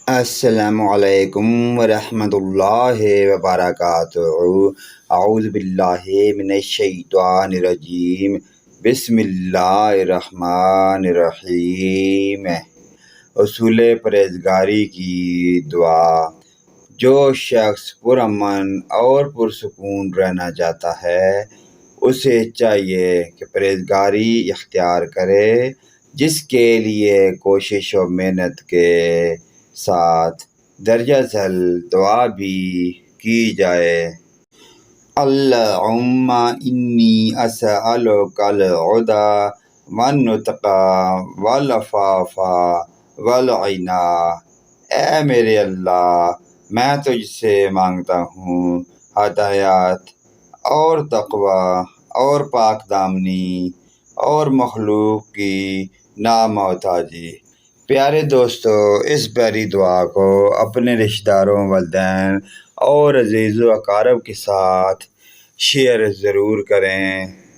السلام علیکم ورحمۃ اللہ وبرکاتہ۔ اعوذ باللہ من الشیطان الرجیم، بسم اللہ الرحمن الرحیم۔ اصول پرہیزگاری کی دعا۔ جو شخص پرامن اور پرسکون رہنا چاہتا ہے اسے چاہیے کہ پرہیزگاری اختیار کرے، جس کے لیے کوشش و محنت کے ساتھ درجہ ذیل دعا بھی کی جائے۔ اللہم انی اسألک الہدی والتقی والعفاف والغنی۔ اے میرے اللہ، میں تجھ سے مانگتا ہوں ہدایت اور تقوی اور پاک دامنی اور مخلوق کی نامحتاجی۔ پیارے دوستو، اس پیاری دعا کو اپنے رشتہ داروں، والدین اور عزیز و اقارب کے ساتھ شیئر ضرور کریں۔